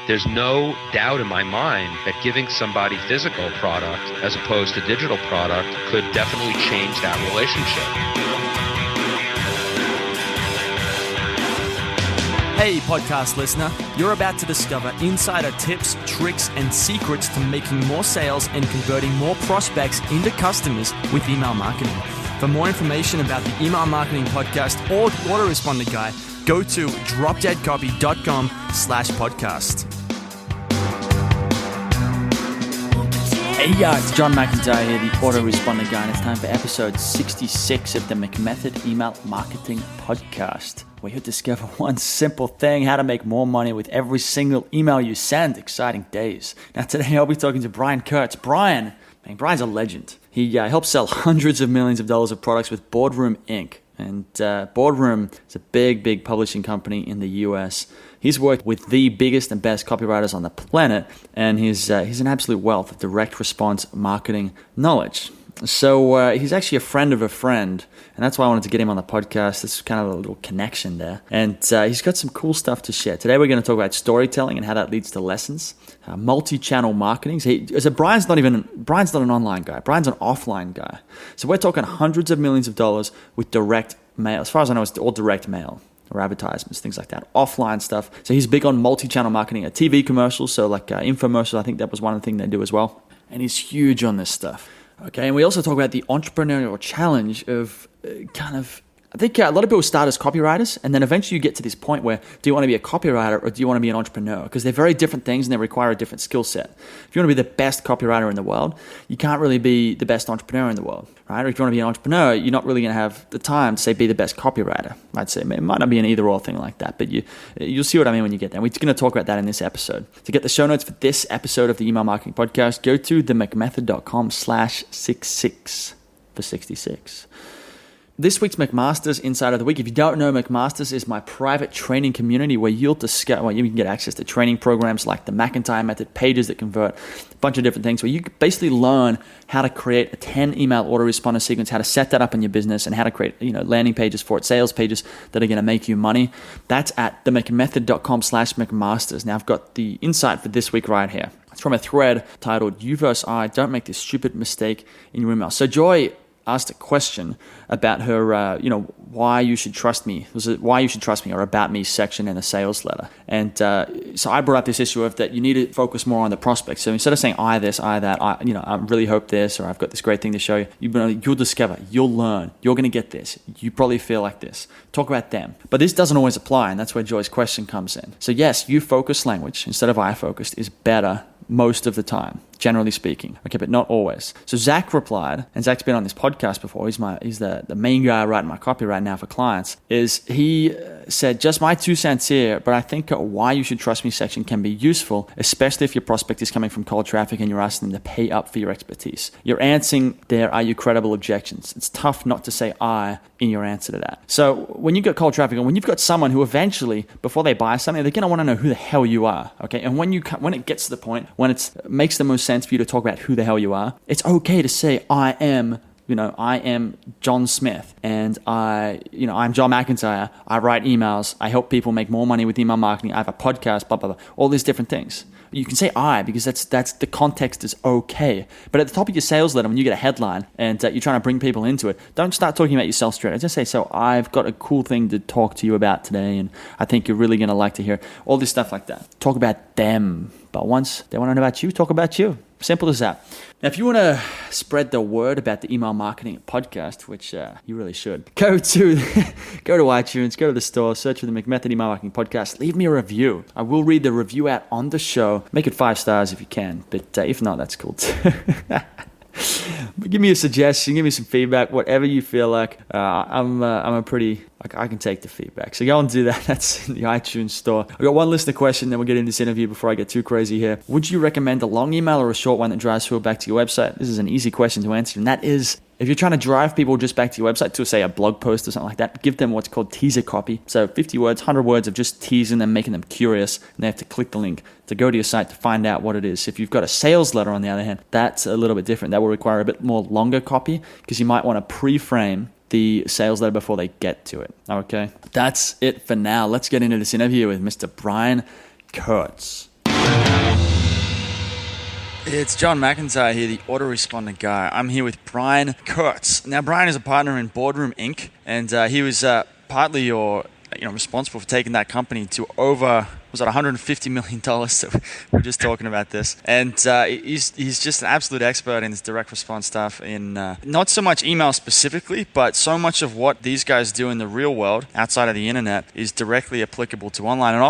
there's no doubt in my mind that giving somebody physical product as opposed to digital product could definitely change that relationship. Hey, podcast listener, you're about to discover insider tips, tricks, and secrets to making more sales and converting more prospects into customers with email marketing. For more information about the Email Marketing Podcast or the Autoresponder Guide, go to dropdeadcopy.com/podcast. Hey, it's John McIntyre here, the Autoresponder Guide. It's time for episode 66 of the McMethod Email Marketing Podcast, where you'll discover one simple thing, how to make more money with every single email you send. Exciting days. Now today I'll be talking to Brian Kurtz. Brian's a legend. He helps sell hundreds of millions of dollars of products with Boardroom Inc. And Boardroom is a big publishing company in the US. He's worked with the biggest and best copywriters on the planet, and he's an absolute wealth of direct response marketing knowledge. So he's actually a friend of a friend, and that's why I wanted to get him on the podcast. This is kind of a little connection there. And he's got some cool stuff to share. Today we're going to talk about storytelling and how that leads to lessons, multi-channel marketing. So Brian's not an online guy. Brian's an offline guy. So we're talking hundreds of millions of dollars with direct mail. As far as I know, it's all direct mail or advertisements, things like that, offline stuff. So he's big on multi-channel marketing, TV commercials, so like infomercials. I think that was one of the things they do as well. And he's huge on this stuff. Okay, and we also talk about the entrepreneurial challenge of I think a lot of people start as copywriters, and then eventually you get to this point where, do you want to be a copywriter or do you want to be an entrepreneur? Because they're very different things and they require a different skill set. If you want to be the best copywriter in the world, you can't really be the best entrepreneur in the world, right? Or if you want to be an entrepreneur, you're not really going to have the time to, say, be the best copywriter. I'd say it might not be an either-or thing like that, but you'll see what I mean when you get there. We're going to talk about that in this episode. To get the show notes for this episode of the Email Marketing Podcast, go to themcmethod.com/66 for 66. This week's McMaster's Insight of the Week. If you don't know, McMaster's is my private training community where you can get access to training programs like the McIntyre method, pages that convert, a bunch of different things where you basically learn how to create a 10 email autoresponder sequence, how to set that up in your business, and how to create landing pages for it, sales pages that are going to make you money. That's at themcmethod.com/McMasters. Now I've got the insight for this week right here. It's from a thread titled "You vs. I, Don't Make This Stupid Mistake in Your Email." So Joy asked a question about her, why you should trust me. Was it why you should trust me or about me section in a sales letter? And so I brought up this issue of that you need to focus more on the prospect. So instead of saying I this, I that, I really hope this, or I've got this great thing to show you, you'll discover, you'll learn, you're going to get this. You probably feel like this. Talk about them. But this doesn't always apply, and that's where Joy's question comes in. So yes, you focused language instead of I focused is better most of the time, generally speaking. Okay, but not always. So Zach replied, and Zach's been on this podcast before. He's the main guy writing my copy right now for clients. He said, just my 2 cents here, but I think a why you should trust me section can be useful, especially if your prospect is coming from cold traffic and you're asking them to pay up for your expertise. You're answering there are your credible objections. It's tough not to say I in your answer to that. So when you get cold traffic, and when you've got someone who eventually, before they buy something, they're going to want to know who the hell you are. Okay, and when it gets to the point when it makes the most sense for you to talk about who the hell you are, it's okay to say I am John Smith, and I'm John McIntyre. I write emails. I help people make more money with email marketing. I have a podcast, blah, blah, blah. All these different things. You can say I because that's the context is okay. But at the top of your sales letter, when you get a headline and you're trying to bring people into it, don't start talking about yourself straight. Just say, so I've got a cool thing to talk to you about today, and I think you're really going to like to hear all this stuff like that. Talk about them. But once they want to know about you, talk about you. Simple as that. Now, if you want to spread the word about the Email Marketing Podcast, which you really should, go to iTunes, go to the store, search for the McMethod Email Marketing Podcast, leave me a review. I will read the review out on the show. Make it 5 stars if you can, but if not, that's cool too. But give me a suggestion, give me some feedback, whatever you feel like. I can take the feedback. So go and do that. That's in the iTunes store. I've got one listener question, then we'll get into this interview before I get too crazy here. Would you recommend a long email or a short one that drives people back to your website? This is an easy question to answer, and that is, if you're trying to drive people just back to your website to, say, a blog post or something like that, give them what's called teaser copy. So 50 words, 100 words of just teasing them, making them curious, and they have to click the link to go to your site to find out what it is. If you've got a sales letter, on the other hand, that's a little bit different. That will require a bit more longer copy because you might want to pre-frame the sales letter before they get to it. Okay, that's it for now. Let's get into this interview with Mr. Brian Kurtz. It's John McIntyre here, the autoresponder guy. I'm here with Brian Kurtz. Now, Brian is a partner in Boardroom Inc., and he was partly responsible for taking that company to over, was it $150 million? So we're just talking about this. And he's just an absolute expert in this direct response stuff, in not so much email specifically, but so much of what these guys do in the real world outside of the internet is directly applicable to online. And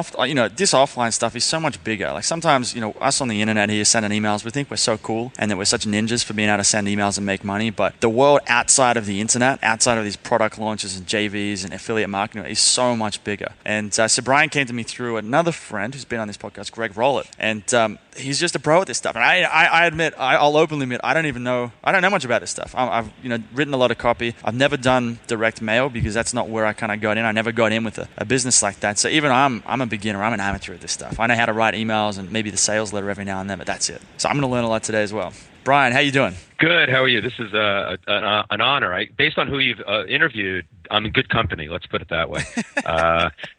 this offline stuff is so much bigger. Like sometimes, us on the internet here sending emails, we think we're so cool and that we're such ninjas for being able to send emails and make money. But the world outside of the internet, outside of these product launches and JVs and affiliate marketing is so much bigger. And so Brian came to me through another friend who's been on this podcast, Greg Rowlett, and he's just a pro at this stuff. And I'll openly admit, I don't know much about this stuff. I've written a lot of copy. I've never done direct mail because that's not where I kind of got in. I never got in with a business like that. So even I'm a beginner. I'm an amateur at this stuff. I know how to write emails and maybe the sales letter every now and then, but that's it. So I'm going to learn a lot today as well. Brian, how you doing? Good. How are you? This is an honor. Based on who you've interviewed, I'm in good company. Let's put it that way.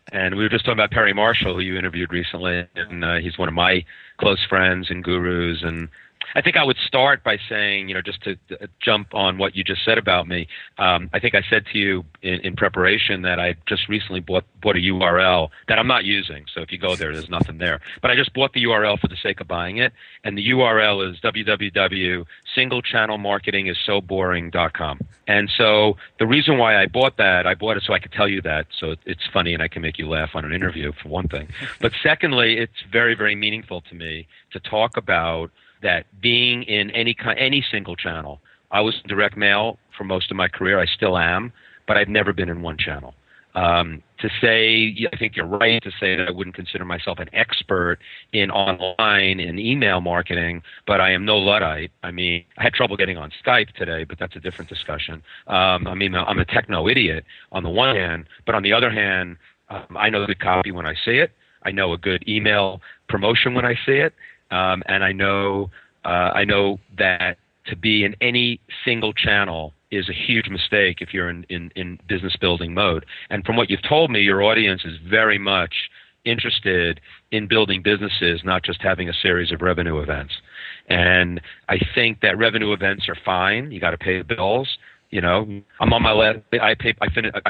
And we were just talking about Perry Marshall, who you interviewed recently, and he's one of my close friends and gurus. And I think I would start by saying, just to jump on what you just said about me, I think I said to you in preparation that I just recently bought a URL that I'm not using. So if you go there, there's nothing there. But I just bought the URL for the sake of buying it. And the URL is www.singlechannelmarketingissoboring.com. And so the reason why I bought it so I could tell you that. So it's funny and I can make you laugh on an interview, for one thing. But secondly, it's very, very meaningful to me to talk about that being in any single channel. I was in direct mail for most of my career. I still am, but I've never been in one channel. To say, I think you're right to say that I wouldn't consider myself an expert in online and email marketing, but I am no Luddite. I mean, I had trouble getting on Skype today, but that's a different discussion. I'm a techno idiot on the one hand, but on the other hand, I know good copy when I see it. I know a good email promotion when I see it. And I know that to be in any single channel is a huge mistake if you're in business building mode. And from what you've told me, your audience is very much interested in building businesses, not just having a series of revenue events. And I think that revenue events are fine. You got to pay the bills. I'm on my last.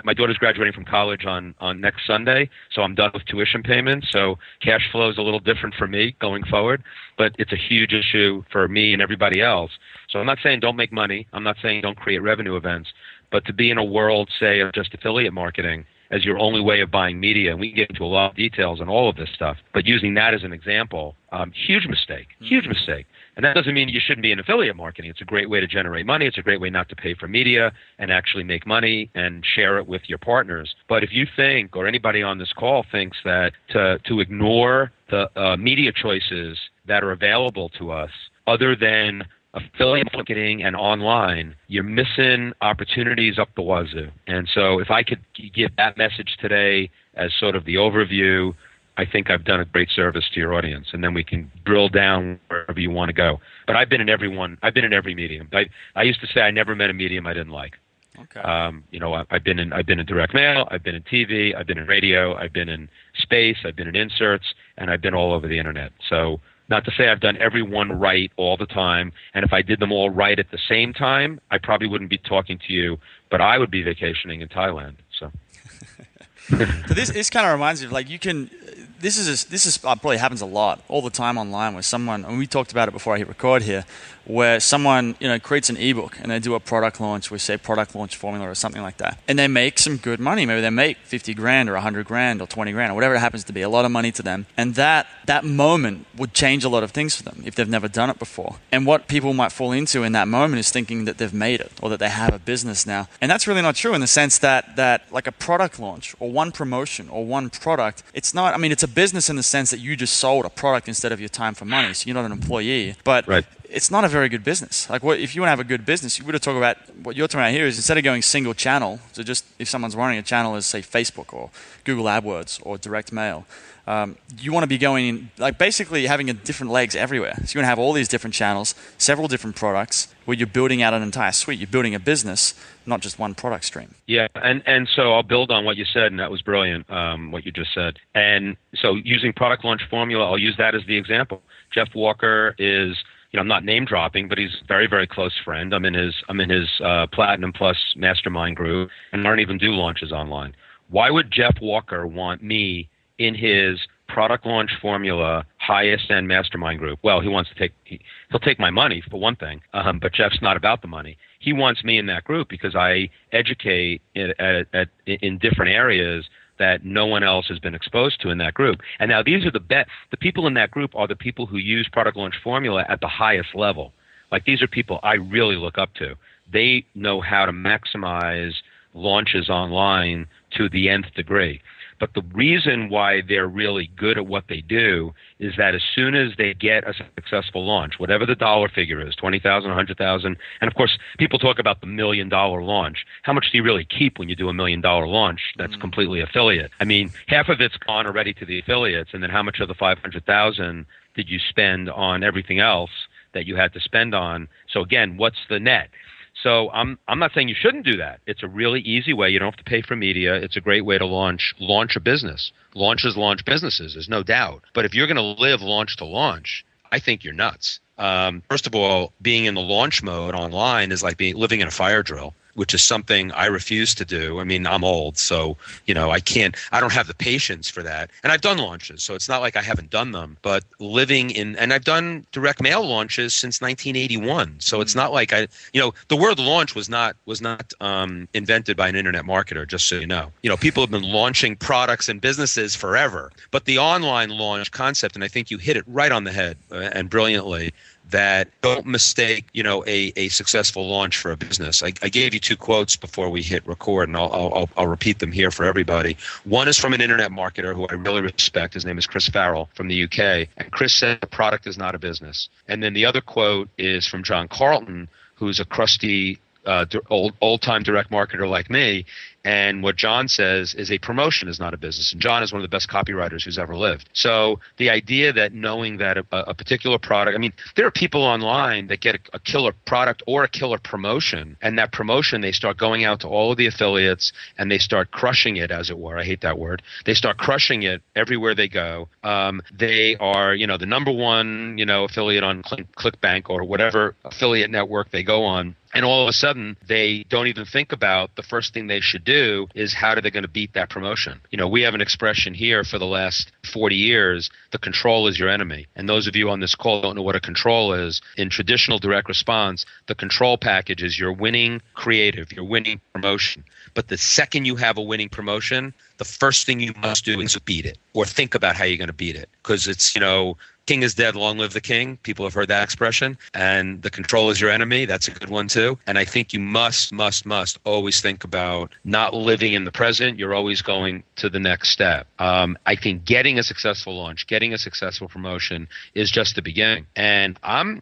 My daughter's graduating from college on next Sunday, so I'm done with tuition payments. So cash flow is a little different for me going forward, but it's a huge issue for me and everybody else. So I'm not saying don't make money. I'm not saying don't create revenue events, but to be in a world, say, of just affiliate marketing as your only way of buying media, and we can get into a lot of details on all of this stuff, but using that as an example, huge mistake. And that doesn't mean you shouldn't be in affiliate marketing. It's a great way to generate money. It's a great way not to pay for media and actually make money and share it with your partners. But if you think, or anybody on this call thinks that to ignore the media choices that are available to us other than affiliate marketing and online, you're missing opportunities up the wazoo. And so if I could give that message today as sort of the overview, I think I've done a great service to your audience, and then we can drill down wherever you want to go. But I've been in every medium. I used to say I never met a medium I didn't like. Okay. I've been in direct mail, I've been in TV, I've been in radio, I've been in space, I've been in inserts, and I've been all over the internet. So not to say I've done every one right all the time, and if I did them all right at the same time, I probably wouldn't be talking to you, but I would be vacationing in Thailand. So. So this kind of reminds me of this is probably happens a lot all the time online where someone, and we talked about it before I hit record here, where someone creates an ebook and they do a product launch, we say product launch formula or something like that, and they make some good money. Maybe they make 50 grand or 100 grand or 20 grand or whatever it happens to be, a lot of money to them, and that moment would change a lot of things for them if they've never done it before. And what people might fall into in that moment is thinking that they've made it or that they have a business now, and that's really not true in the sense that like a product launch or one promotion or one product, it's not, it's a business in the sense that you just sold a product instead of your time for money, so you're not an employee, but right. it's not a very good business. Like, if you want to have a good business, you would have talked about what you're talking about here is instead of going single channel, so just if someone's running a channel as, say, Facebook or Google AdWords or direct mail, you want to be going in, like, basically having different legs everywhere. So you want to have all these different channels, several different products, where you're building out an entire suite. You're building a business, not just one product stream. Yeah, and so I'll build on what you said, and that was brilliant, what you just said. And so using product launch formula, I'll use that as the example. Jeff Walker is, I'm not name dropping, but he's a very, very close friend. I'm in his Platinum Plus mastermind group, and I don't even do launches online. Why would Jeff Walker want me in his product launch formula highest end mastermind group? Well, he'll take my money for one thing, but Jeff's not about the money. He wants me in that group because I educate in different areas that no one else has been exposed to in that group. And now these are the people in that group are the people who use product launch formula at the highest level. Like, these are people I really look up to. They know how to maximize launches online to the nth degree. But the reason why they're really good at what they do is that as soon as they get a successful launch, whatever the dollar figure is, 20,000, 100,000, and of course, people talk about the $1 million launch. How much do you really keep when you do $1 million launch that's completely affiliate? I mean, half of it's gone already to the affiliates, and then how much of the 500,000 did you spend on everything else that you had to spend on? So again, what's the net? So I'm not saying you shouldn't do that. It's a really easy way. You don't have to pay for media. It's a great way to launch a business. Launches launch businesses, there's no doubt. But if you're going to live launch to launch, I think you're nuts. First of all, being in the launch mode online is like living in a fire drill, which is something I refuse to do. I mean, I'm old, so, I don't have the patience for that. And I've done launches, so it's not like I haven't done them, but and I've done direct mail launches since 1981. So it's not like the word launch was not invented by an internet marketer, just so you know. People have been launching products and businesses forever, but the online launch concept, and I think you hit it right on the head and brilliantly, that don't mistake, a successful launch for a business. I gave you two quotes before we hit record, and I'll repeat them here for everybody. One is from an internet marketer who I really respect. His name is Chris Farrell from the UK. And Chris said, "A product is not a business." And then the other quote is from John Carlton, who's a crusty, old-time direct marketer like me. And what John says is a promotion is not a business. And John is one of the best copywriters who's ever lived. So the idea that knowing that a particular product, I mean, there are people online that get a killer product or a killer promotion. And that promotion, they start going out to all of the affiliates and they start crushing it, as it were. I hate that word. They start crushing it everywhere they go. They are, the number one, affiliate on ClickBank or whatever affiliate network they go on. And all of a sudden, they don't even think about the first thing they should do is how are they going to beat that promotion? We have an expression here for the last 40 years, the control is your enemy. And those of you on this call don't know what a control is. In traditional direct response, the control package is your winning creative, your winning promotion. But the second you have a winning promotion, the first thing you must do is beat it or think about how you're going to beat it. Because it's, king is dead, long live the king. People have heard that expression. And the control is your enemy. That's a good one too. And I think you must always think about not living in the present. You're always going to the next step. I think getting a successful launch, getting a successful promotion is just the beginning. And I'm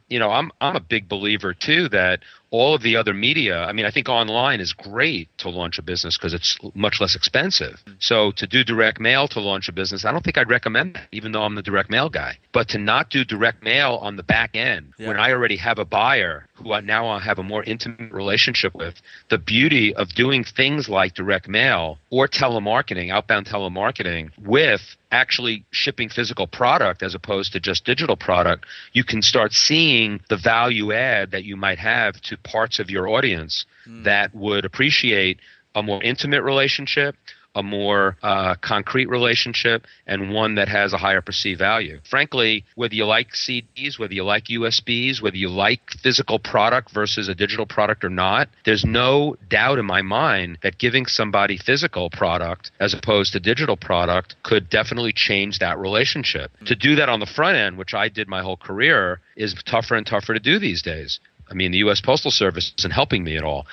a big believer too that all of the other media, I mean, I think online is great to launch a business because it's much less expensive. So to do direct mail to launch a business, I don't think I'd recommend that, even though I'm the direct mail guy. But to not do direct mail on the back end, when I already have a buyer who I now have a more intimate relationship with, the beauty of doing things like direct mail or telemarketing, outbound telemarketing, with actually shipping physical product as opposed to just digital product, you can start seeing the value add that you might have to parts of your audience that would appreciate a more intimate relationship, a more concrete relationship, and one that has a higher perceived value. Frankly, whether you like CDs, whether you like USBs, whether you like physical product versus a digital product or not, there's no doubt in my mind that giving somebody physical product as opposed to digital product could definitely change that relationship. To do that on the front end, which I did my whole career, is tougher and tougher to do these days. I mean, the U.S. Postal Service isn't helping me at all.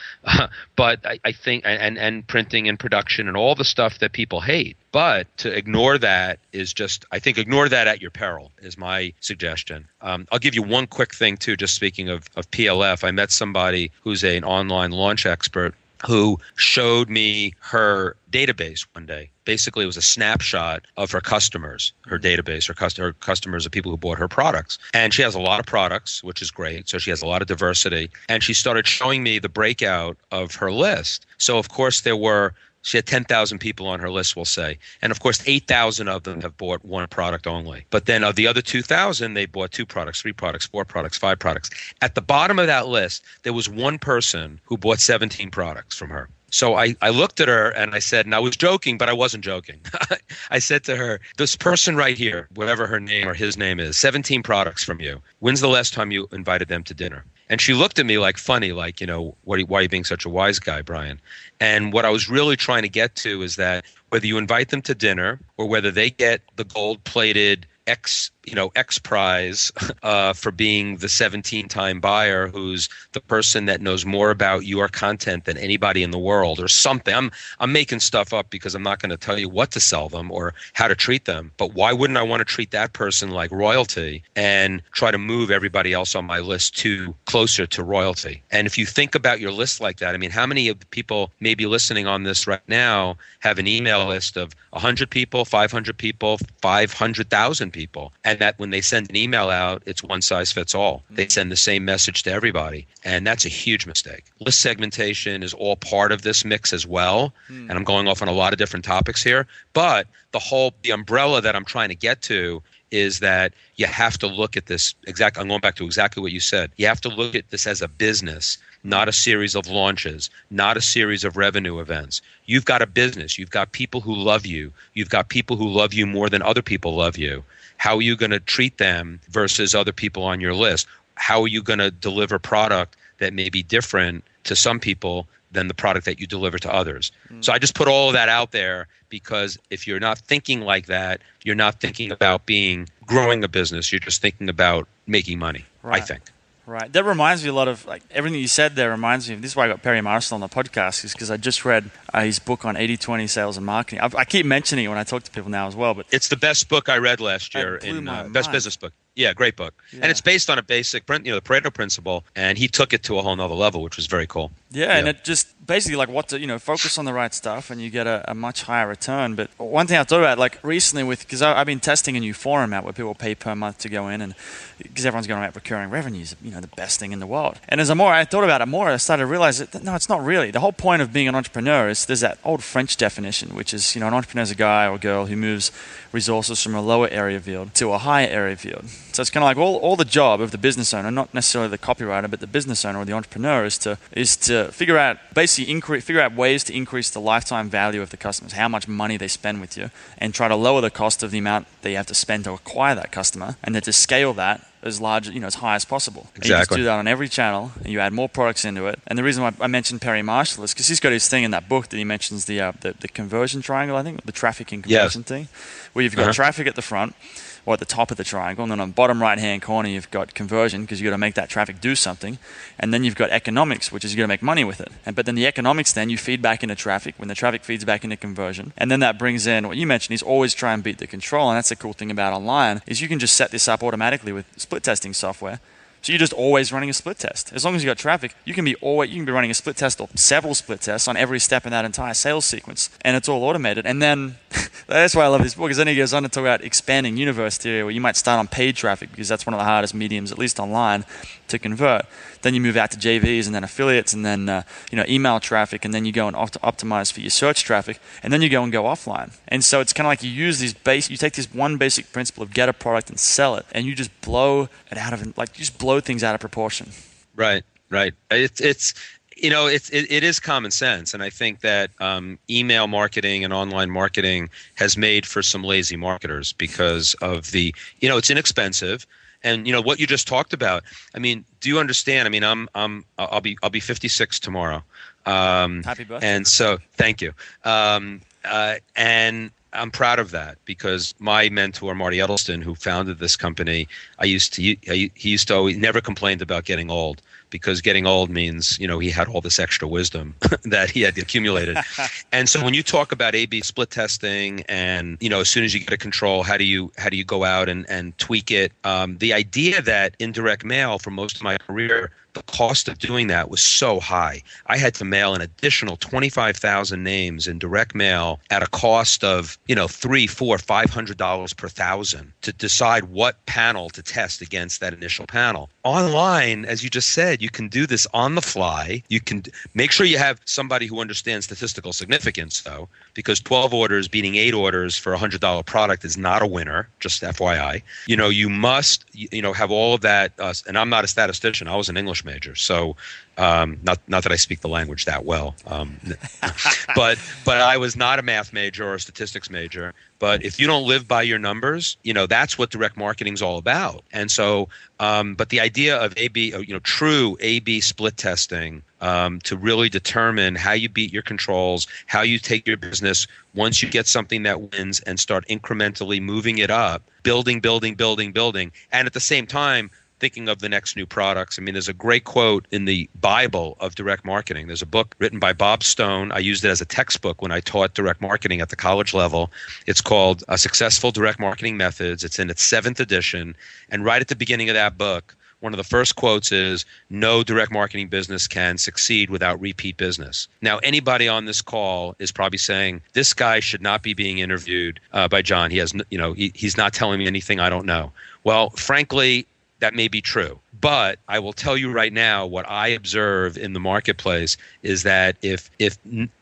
But I think, and printing and production and all the stuff that people hate. But to ignore that is just, I think, ignore that at your peril is my suggestion. I'll give you one quick thing, too, just speaking of PLF. I met somebody who's an online launch expert who showed me her database one day. Basically, it was a snapshot of her customers, her database, her customers are people who bought her products. And she has a lot of products, which is great. So she has a lot of diversity. And she started showing me the breakout of her list. So, of course, she had 10,000 people on her list, we'll say. And of course, 8,000 of them have bought one product only. But then of the other 2,000, they bought 2 products, 3 products, 4 products, 5 products. At the bottom of that list, there was one person who bought 17 products from her. So I looked at her and I said, and I was joking, but I wasn't joking. I said to her, this person right here, whatever her name or his name is, 17 products from you. When's the last time you invited them to dinner? And she looked at me like funny, like, why are you being such a wise guy, Brian? And what I was really trying to get to is that whether you invite them to dinner or whether they get the gold-plated X prize for being the 17-time buyer who's the person that knows more about your content than anybody in the world or something. I'm making stuff up because I'm not going to tell you what to sell them or how to treat them. But why wouldn't I want to treat that person like royalty and try to move everybody else on my list closer to royalty? And if you think about your list like that, I mean, how many of the people maybe listening on this right now have an email list of 100 people, 500 people, 500,000 people, and that when they send an email out, it's one size fits all. They send the same message to everybody, and that's a huge mistake. List segmentation is all part of this mix as well, and I'm going off on a lot of different topics here, but the umbrella that I'm trying to get to is that you have to look at this I'm going back to exactly what you said. You have to look at this as a business, not a series of launches, not a series of revenue events. You've got a business. You've got people who love you. You've got people who love you more than other people love you. How are you going to treat them versus other people on your list? How are you going to deliver product that may be different to some people than the product that you deliver to others? So I just put all of that out there because if you're not thinking like that, you're not thinking about growing a business. You're just thinking about making money, right. I think. Right. That reminds me a lot of, like, everything you said there reminds me of, this is why I got Perry Marshall on the podcast, is because I just read his book on 80-20 sales and marketing. I keep mentioning it when I talk to people now as well. But it's the best book I read last year. Best business book. Yeah, great book. Yeah. And it's based on a basic, the Pareto principle, and he took it to a whole nother level, which was very cool. Yeah, and it just basically focus on the right stuff and you get a much higher return. But one thing I thought about, like recently because I've been testing a new forum out where people pay per month to go in, and because everyone's going about recurring revenues, the best thing in the world. And as the more I thought about it, I started to realize that no, it's not really. The whole point of being an entrepreneur is there's that old French definition, which is, an entrepreneur is a guy or girl who moves resources from a lower area field to a higher area field. So it's kind of like all the job of the business owner, not necessarily the copywriter, but the business owner or the entrepreneur is to figure out ways to increase the lifetime value of the customers, how much money they spend with you, and try to lower the cost of the amount that you have to spend to acquire that customer, and then to scale that as large, as high as possible. Exactly. And you just do that on every channel, and you add more products into it. And the reason why I mentioned Perry Marshall is because he's got his thing in that book that he mentions the conversion triangle, I think, the traffic and conversion thing, where you've got traffic at the front, or at the top of the triangle, and then on the bottom right-hand corner, you've got conversion, because you've got to make that traffic do something, and then you've got economics, which is you've got to make money with it. But then the economics, then you feed back into traffic, when the traffic feeds back into conversion, and then that brings in what you mentioned is always try and beat the control. And that's the cool thing about online, is you can just set this up automatically with split testing software. So you're just always running a split test. As long as you got traffic, you can be running a split test or several split tests on every step in that entire sales sequence, and it's all automated. And then that's why I love this book, because then he goes on to talk about expanding universe theory, where you might start on paid traffic because that's one of the hardest mediums, at least online, to convert. Then you move out to JVs and then affiliates and then email traffic, and then you go and optimize for your search traffic, and then you go offline. And so it's kind of like you take this one basic principle of get a product and sell it, and you just blow it out of blow things out of proportion. Right. It is common sense, and I think that email marketing and online marketing has made for some lazy marketers because of it's inexpensive. And what you just talked about. I mean, do you understand? I mean, I'll be 56 tomorrow. Happy birthday! And so, thank you. And I'm proud of that, because my mentor Marty Edelston, who founded this company, he used to always never complained about getting old, because getting old means, he had all this extra wisdom that he had accumulated. And so when you talk about A/B split testing and, as soon as you get a control, how do you go out and tweak it? The idea that indirect mail for most of my career, the cost of doing that was so high. I had to mail an additional 25,000 names in direct mail at a cost of, $300, $400, $500 per thousand to decide what panel to test against that initial panel. Online, as you just said, you can do this on the fly. You can make sure you have somebody who understands statistical significance, though, because 12 orders beating 8 orders for a $100 product is not a winner, just FYI. You must, have all of that. And I'm not a statistician. I was an English major, so not that I speak the language that well, but I was not a math major or a statistics major. But if you don't live by your numbers, that's what direct marketing is all about. And so, but the idea of A/B, true A/B split testing to really determine how you beat your controls, how you take your business once you get something that wins and start incrementally moving it up, building, and at the same time, thinking of the next new products. I mean, there's a great quote in the Bible of direct marketing. There's a book written by Bob Stone. I used it as a textbook when I taught direct marketing at the college level. It's called Successful Direct Marketing Methods. It's in its 7th edition. And right at the beginning of that book, one of the first quotes is, no direct marketing business can succeed without repeat business. Now, anybody on this call is probably saying, this guy should not be being interviewed by John. He has, he's not telling me anything I don't know. Well, frankly, that may be true. But I will tell you right now, what I observe in the marketplace is that if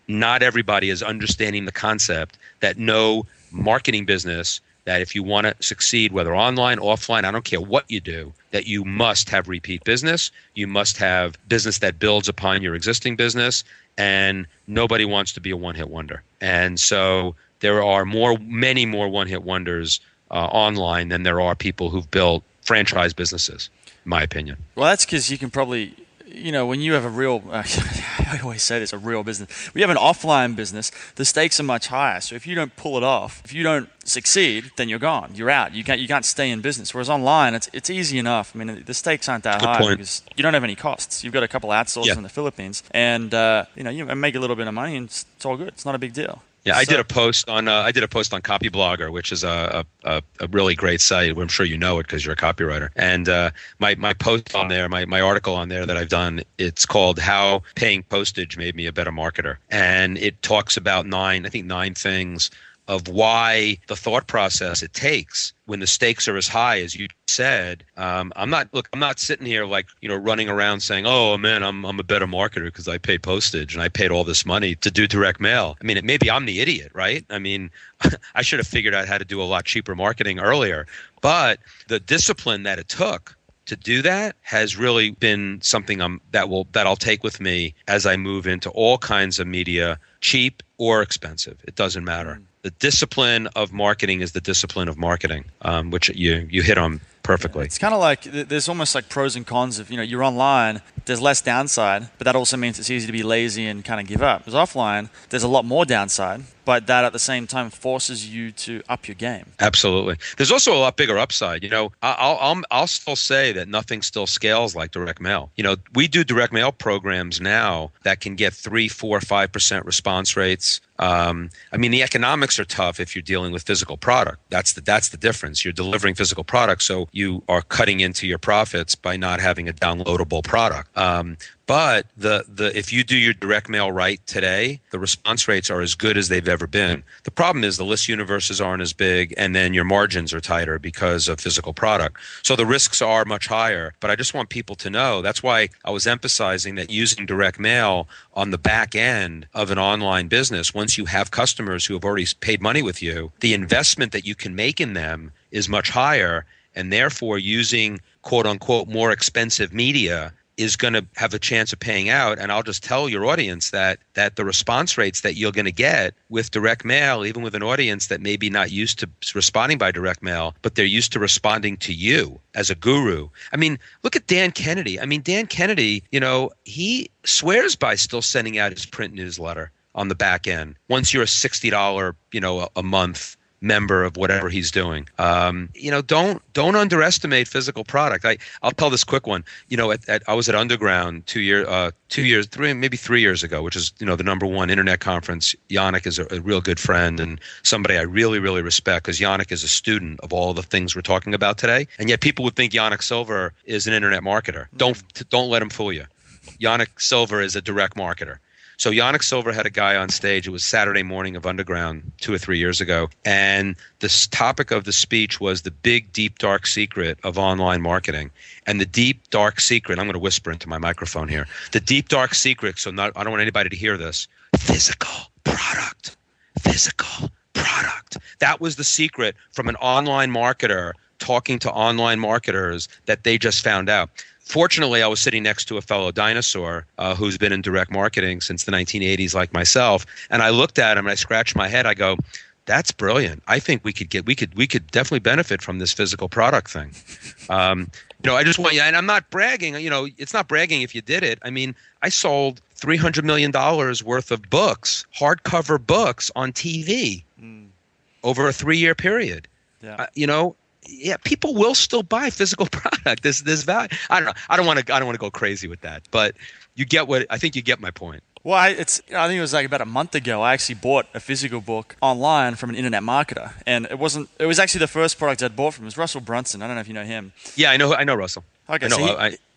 not everybody is understanding the concept that no marketing business, that if you want to succeed, whether online, offline, I don't care what you do, that you must have repeat business. You must have business that builds upon your existing business, and nobody wants to be a one-hit wonder. And so there are many more one-hit wonders online than there are people who've built franchise businesses, in my opinion. Well, that's because you can probably, when you have a real, I always say this, a real business. When you have an offline business, the stakes are much higher. So if you don't pull it off, if you don't succeed, then you're gone. You're out. You can't stay in business. Whereas online, it's easy enough. I mean, the stakes aren't that high because you don't have any costs. You've got a couple outsourcers in the Philippines, and you make a little bit of money, and it's all good. It's not a big deal. Yeah, I did a post on Copyblogger, which is a really great site. I'm sure you know it because you're a copywriter. And my post on there, my article on there that I've done, it's called "How Paying Postage Made Me a Better Marketer," and it talks about 9 things of why the thought process it takes when the stakes are as high as you said. I'm not sitting here running around saying, oh man, I'm a better marketer because I pay postage and I paid all this money to do direct mail. I mean, maybe I'm the idiot, right? I mean, I should have figured out how to do a lot cheaper marketing earlier, but the discipline that it took to do that has really been something that I'll take with me as I move into all kinds of media, cheap or expensive. It doesn't matter. The discipline of marketing is the discipline of marketing, which you hit on perfectly. It's kind of like there's almost like pros and cons of, you're online, there's less downside, but that also means it's easy to be lazy and kind of give up. Because offline, there's a lot more downside, but that at the same time forces you to up your game. Absolutely. There's also a lot bigger upside. I'll still say that nothing still scales like direct mail. We do direct mail programs now that can get 3, 4, 5% response rates. The economics are tough if you're dealing with physical product. That's the difference. You're delivering physical product, so you are cutting into your profits by not having a downloadable product. But if you do your direct mail right today, the response rates are as good as they've ever been. The problem is the list universes aren't as big, and then your margins are tighter because of physical product. So the risks are much higher. But I just want people to know, that's why I was emphasizing that using direct mail on the back end of an online business, once you have customers who have already paid money with you, the investment that you can make in them is much higher, and therefore using quote unquote more expensive media is going to have a chance of paying out. And I'll just tell your audience that the response rates that you're going to get with direct mail, even with an audience that may be not used to responding by direct mail, but they're used to responding to you as a guru. I mean, look at Dan Kennedy. Dan Kennedy, he swears by still sending out his print newsletter on the back end. Once you're a $60, a month member of whatever he's doing. Don't underestimate physical product. I'll tell this quick one. I was at Underground 3 years ago, which is the #1 internet conference. Yannick is a real good friend and somebody I really, really respect, because Yannick is a student of all the things we're talking about today. And yet people would think Yannick Silver is an internet marketer. Don't let him fool you. Yannick Silver is a direct marketer. So Yannick Silver had a guy on stage. It was Saturday morning of Underground 2 or 3 years ago. And the topic of the speech was the big, deep, dark secret of online marketing. And the deep, dark secret, I'm going to whisper into my microphone here. The deep, dark secret, I don't want anybody to hear this, physical product. Physical product. That was the secret from an online marketer talking to online marketers that they just found out. Fortunately, I was sitting next to a fellow dinosaur who's been in direct marketing since the 1980s, like myself. And I looked at him and I scratched my head. I go, "That's brilliant. I think we could definitely benefit from this physical product thing." I just want you, and I'm not bragging. It's not bragging if you did it. I mean, I sold $300 million worth of books, hardcover books, on TV over a 3-year period. Yeah. Yeah, people will still buy physical product. This value. I don't know. I don't want to go crazy with that, but I think you get my point. Well, I think it was like about a month ago, I actually bought a physical book online from an internet marketer, and it was actually the first product I'd bought from. It was Russell Brunson. I don't know if you know him. Yeah, I know Russell. Okay,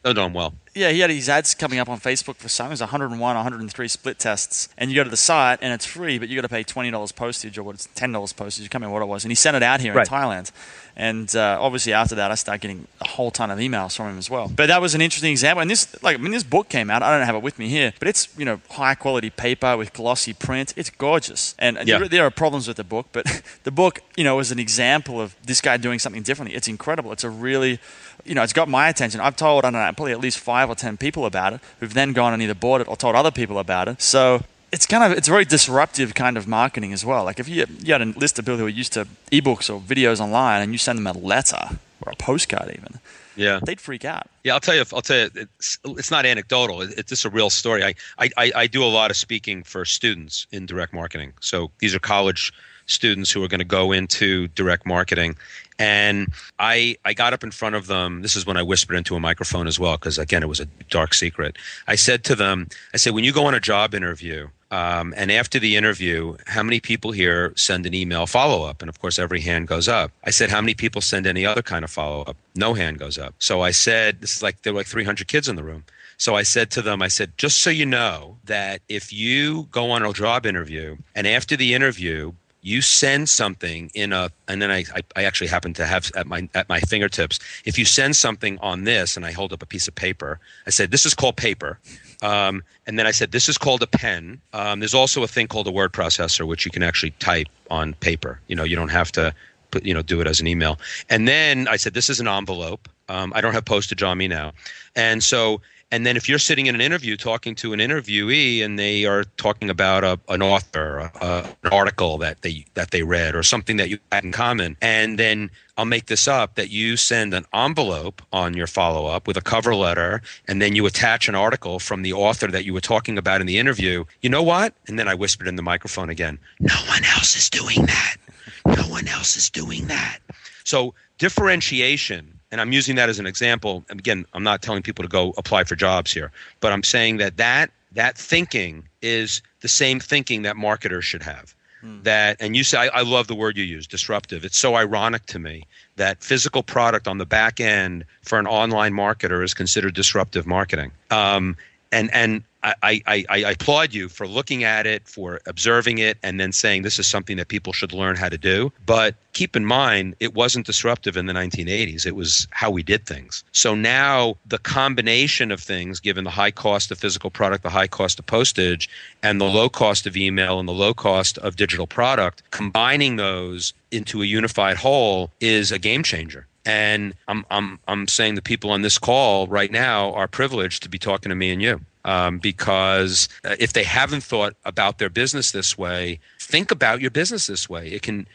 I know him well. Yeah, he had his ads coming up on Facebook for some. It was 101, 103 split tests. And you go to the site, and it's free, but you got to pay $20 postage, or $10 postage. I can't remember what it was. And he sent it out here in Thailand. And obviously after that, I started getting a whole ton of emails from him as well. But that was an interesting example. And this book came out. I don't have it with me here, but it's high quality paper with glossy print. It's gorgeous. And there are problems with the book, but the book is an example of this guy doing something differently. It's incredible. It's a really it's got my attention. I've told, probably at least 5 or 10 people about it, who've then gone and either bought it or told other people about it. So it's very disruptive kind of marketing as well. Like if you had a list of people who are used to ebooks or videos online, and you send them a letter or a postcard even, they'd freak out. Yeah, I'll tell you, it's not anecdotal. It's just a real story. I do a lot of speaking for students in direct marketing. So these are college students who are going to go into direct marketing. And I got up in front of them. This is when I whispered into a microphone as well, because, again, it was a dark secret. I said to them, when you go on a job interview, and after the interview, how many people here send an email follow-up? And, of course, every hand goes up. I said, how many people send any other kind of follow-up? No hand goes up. So I said, there were like 300 kids in the room. So I said to them, just so you know that if you go on a job interview and after the interview, you send something and then I actually happen to have at my fingertips. If you send something on this, and I hold up a piece of paper, I said, this is called paper. And then I said, this is called a pen. There's also a thing called a word processor, which you can actually type on paper. You don't have to do it as an email. And then I said, this is an envelope. I don't have postage on me now. And then if you're sitting in an interview talking to an interviewee and they are talking about an author, an article that they read, or something that you had in common, and then I'll make this up, that you send an envelope on your follow-up with a cover letter, and then you attach an article from the author that you were talking about in the interview, you know what? And then I whispered in the microphone again, no one else is doing that. No one else is doing that. So differentiation, and I'm using that as an example. Again, I'm not telling people to go apply for jobs here, but I'm saying that thinking is the same thinking that marketers should have. And you say, I love the word you use, disruptive. It's so ironic to me that physical product on the back end for an online marketer is considered disruptive marketing. And I applaud you for looking at it, for observing it, and then saying this is something that people should learn how to do. But keep in mind, it wasn't disruptive in the 1980s. It was how we did things. So now the combination of things, given the high cost of physical product, the high cost of postage, and the low cost of email and the low cost of digital product, combining those into a unified whole is a game changer. And I'm saying the people on this call right now are privileged to be talking to me and you. Because if they haven't thought about their business this way, think about your business this way. It can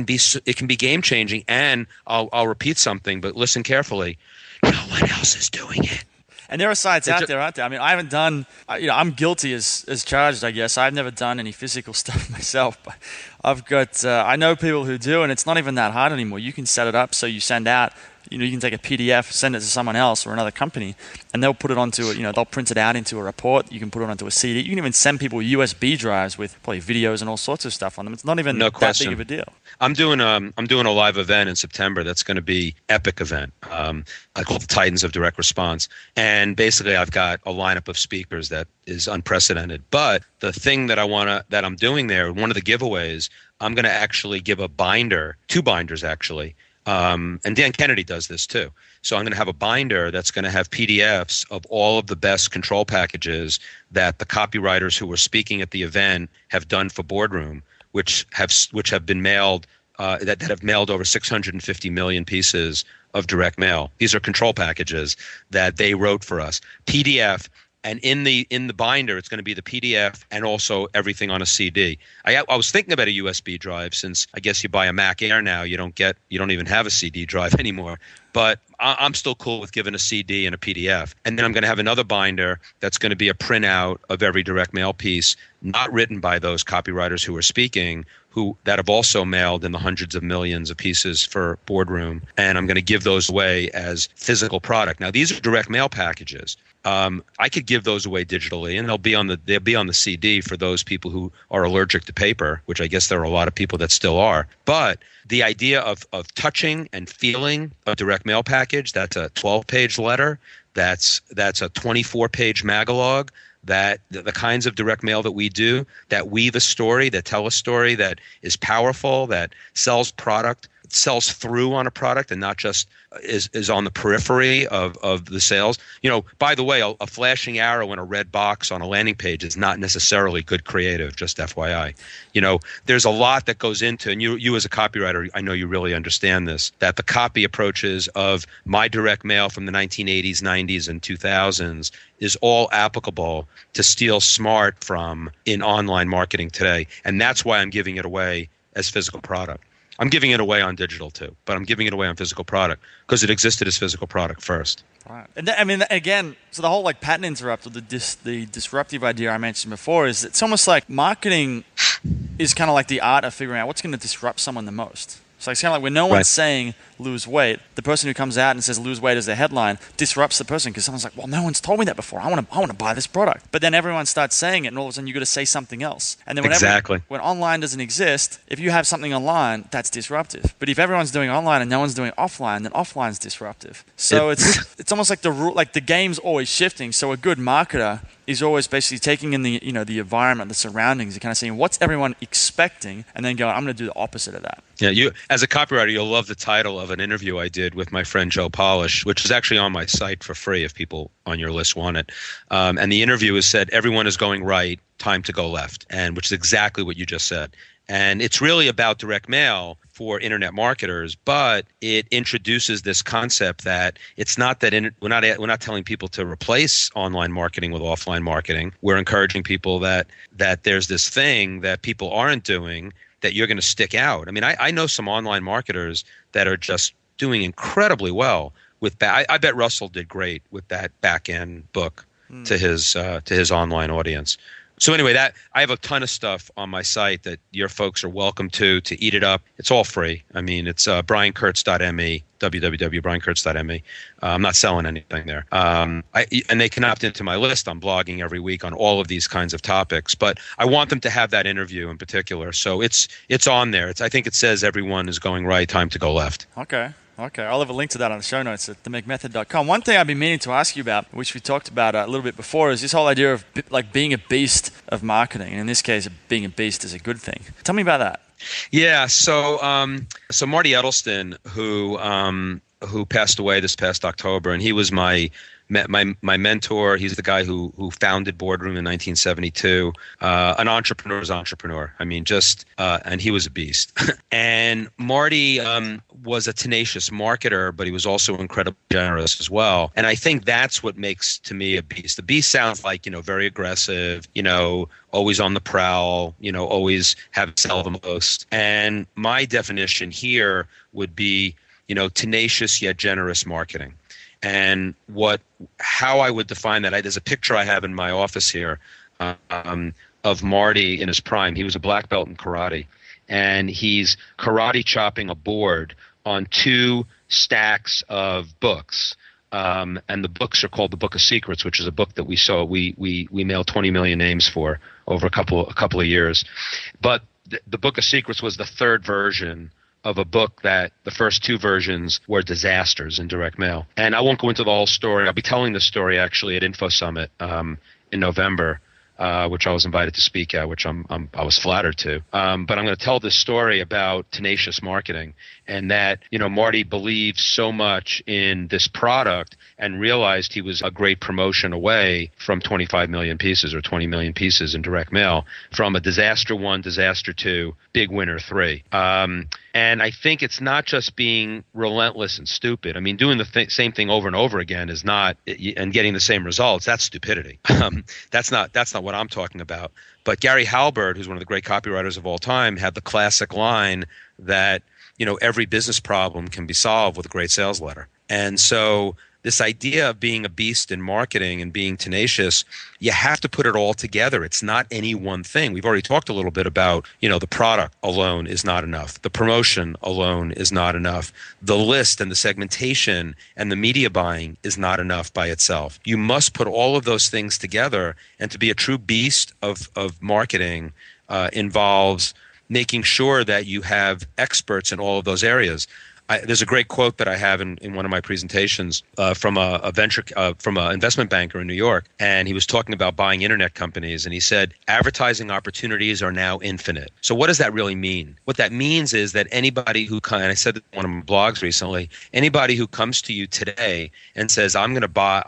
be game changing. And I'll repeat something, but listen carefully. No one else is doing it. And there are sites out there, aren't there? I mean, I haven't done, I'm guilty as charged, I guess. I've never done any physical stuff myself, but I've got, I know people who do, and it's not even that hard anymore. You can set it up so you send out, you can take a PDF, send it to someone else or another company, and they'll put it onto, they'll print it out into a report. You can put it onto a CD. You can even send people USB drives with probably videos and all sorts of stuff on them. It's not even that big of a deal. I'm doing a live event in September that's going to be epic event. I call it the Titans of Direct Response, and basically I've got a lineup of speakers that is unprecedented. But the thing that I'm doing there, one of the giveaways, I'm going to actually give a binder, 2 binders actually. And Dan Kennedy does this too. So I'm going to have a binder that's going to have PDFs of all of the best control packages that the copywriters who were speaking at the event have done for Boardroom, which have been mailed, that have mailed over 650 million pieces of direct mail. These are control packages that they wrote for us. PDF. And in the binder, it's going to be the PDF and also everything on a CD. I was thinking about a USB drive, since I guess you buy a Mac Air now, you don't even have a CD drive anymore. But I'm still cool with giving a CD and a PDF. And then I'm going to have another binder that's going to be a printout of every direct mail piece, not written by those copywriters who are speaking, that have also mailed in the hundreds of millions of pieces for Boardroom. And I'm going to give those away as physical product. Now, these are direct mail packages. I could give those away digitally, and they'll be on the CD for those people who are allergic to paper, which I guess there are a lot of people that still are. But the idea of touching and feeling a direct mail package, that's a 12-page letter, that's a 24-page magalog, that the kinds of direct mail that we do, that weave a story, that tell a story, that is powerful, that sells product, sells through on a product and not just is on the periphery of the sales. By the way, a flashing arrow in a red box on a landing page is not necessarily good creative, just FYI. There's a lot that goes into, and you as a copywriter, I know you really understand this, that the copy approaches of my direct mail from the 1980s, 90s, and 2000s is all applicable to steal smart from in online marketing today. And that's why I'm giving it away as physical product. I'm giving it away on digital too, but I'm giving it away on physical product because it existed as physical product first. Right. And again, so the whole pattern interrupt, or the disruptive idea I mentioned before, is it's almost like marketing is kind of like the art of figuring out what's going to disrupt someone the most. So it's kind of like when no one's saying lose weight, the person who comes out and says lose weight as their headline disrupts the person, because someone's like, well, no one's told me that before. I want to buy this product. But then everyone starts saying it, and all of a sudden you got to say something else. And then when online doesn't exist, if you have something online, that's disruptive. But if everyone's doing online and no one's doing offline, then offline's disruptive. So it's almost like the game's always shifting. So a good marketer is always basically taking in the environment, the surroundings, and kind of saying what's everyone expecting, and then going, I'm going to do the opposite of that. Yeah, you as a copywriter, you'll love the title of an interview I did with my friend Joe Polish, which is actually on my site for free if people on your list want it. And the interview is said, "Everyone is going right, time to go left," and which is exactly what you just said. And it's really about direct mail for internet marketers, but it introduces this concept that it's not that we're not telling people to replace online marketing with offline marketing. We're encouraging people that there's this thing that people aren't doing that you're going to stick out. I mean, I know some online marketers that are just doing incredibly well with I bet Russell did great with that back end book to his online audience. So anyway, that I have a ton of stuff on my site that your folks are welcome to eat it up. It's all free. I mean, it's briankurtz.me, www.briankurtz.me. I'm not selling anything there. And they can opt into my list. I'm blogging every week on all of these kinds of topics. But I want them to have that interview in particular. So it's on there. I think it says everyone is going right, time to go left. Okay, I'll have a link to that on the show notes at themcmethod.com. One thing I've been meaning to ask you about, which we talked about a little bit before, is this whole idea of being a beast of marketing. And in this case, being a beast is a good thing. Tell me about that. Yeah, so Marty Edelston, who passed away this past October, and he was my mentor. He's the guy who founded Boardroom in 1972. An entrepreneur's entrepreneur. I mean, and he was a beast. And Marty was a tenacious marketer, but he was also incredibly generous as well. And I think that's what makes, to me, a beast. The beast sounds like, very aggressive, always on the prowl, always have sell the most. And my definition here would be, tenacious yet generous marketing. And how I would define that, there's a picture I have in my office here of Marty in his prime. He was a black belt in karate, and he's karate chopping a board on 2 stacks of books. And the books are called the Book of Secrets, which is a book that we mailed 20 million names for over a couple of years. But the Book of Secrets was the 3rd version of a book that the first 2 versions were disasters in direct mail. And I won't go into the whole story. I'll be telling the story actually at Info Summit in November, which I was invited to speak at, which I was flattered to. But I'm going to tell this story about tenacious marketing, and that Marty believed so much in this product and realized he was a great promotion away from 25 million pieces or 20 million pieces in direct mail, from a disaster 1, disaster 2, big winner 3. And I think it's not just being relentless and stupid. I mean, doing the same thing over and over again is not, and getting the same results, that's stupidity. That's not what I'm talking about. But Gary Halbert, who's one of the great copywriters of all time, had the classic line that, every business problem can be solved with a great sales letter. And so this idea of being a beast in marketing and being tenacious, you have to put it all together. It's not any one thing. We've already talked a little bit about, the product alone is not enough. The promotion alone is not enough. The list and the segmentation and the media buying is not enough by itself. You must put all of those things together, and to be a true beast of marketing involves making sure that you have experts in all of those areas. There's a great quote that I have in one of my presentations from an investment banker in New York, and he was talking about buying internet companies, and he said, advertising opportunities are now infinite. So what does that really mean? What that means is that anybody who and I said that in one of my blogs recently, anybody who comes to you today and says, I'm going to buy,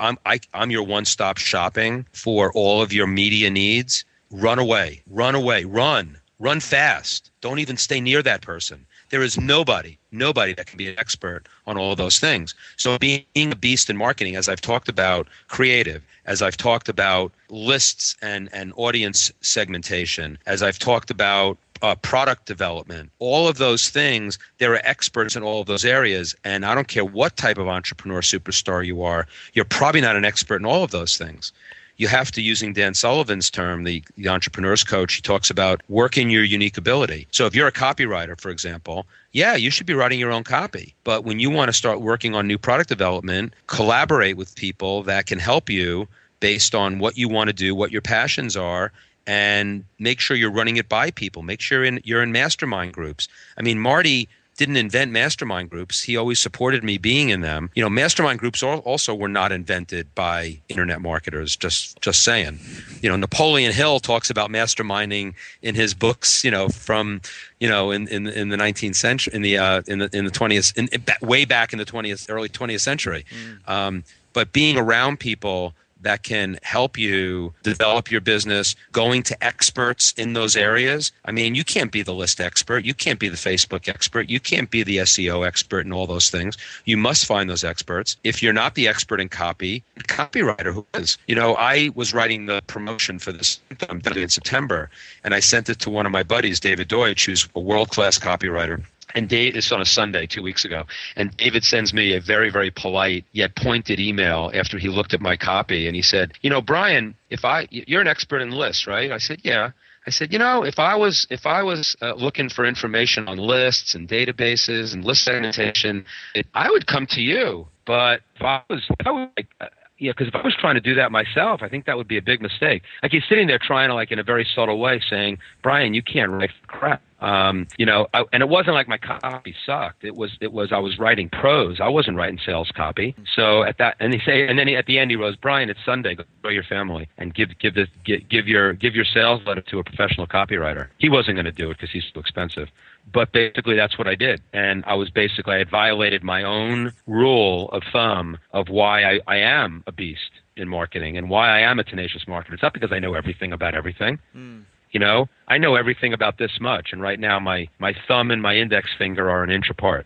I'm your one-stop shopping for all of your media needs, run away, run fast. Don't even stay near that person. There is nobody that can be an expert on all of those things. So being a beast in marketing, as I've talked about creative, as I've talked about lists and audience segmentation, as I've talked about product development, all of those things, there are experts in all of those areas. And I don't care what type of entrepreneur superstar you are, you're probably not an expert in all of those things. You have to, using Dan Sullivan's term, the entrepreneur's coach, he talks about working your unique ability. So if you're a copywriter, for example, yeah, you should be writing your own copy. But when you want to start working on new product development, collaborate with people that can help you based on what you want to do, what your passions are, and make sure you're running it by people. Make sure you're in mastermind groups. I mean, Marty didn't invent mastermind groups. He always supported me being in them. Mastermind groups also were not invented by internet marketers, just saying. Napoleon Hill talks about masterminding in his books, from, in the 19th century, in the 20th, way back in the early 20th century. But being around people that can help you develop your business, going to experts in those areas. I mean, you can't be the list expert. You can't be the Facebook expert. You can't be the SEO expert and all those things. You must find those experts. If you're not the expert in copy, a copywriter who is. I was writing the promotion for this in September, and I sent it to one of my buddies, David Deutsch, who's a world-class copywriter. And Dave, it's on a Sunday 2 weeks ago, and David sends me a very, very polite yet pointed email after he looked at my copy, and he said, Brian, you're an expert in lists, right? I said, yeah. I said, if I was looking for information on lists and databases and list segmentation, I would come to you. But because if I was trying to do that myself, I think that would be a big mistake. Like he's sitting there trying to, in a very subtle way, saying, Brian, you can't write crap. And it wasn't like my copy sucked. It was I was writing prose. I wasn't writing sales copy. So at the end he wrote, Brian, it's Sunday. Go enjoy your family and give your sales letter to a professional copywriter. He wasn't going to do it because he's too expensive. But basically, that's what I did. And I had violated my own rule of thumb of why I am a beast in marketing and why I am a tenacious marketer. It's not because I know everything about everything. I know everything about this much. And right now, my thumb and my index finger are an inch apart.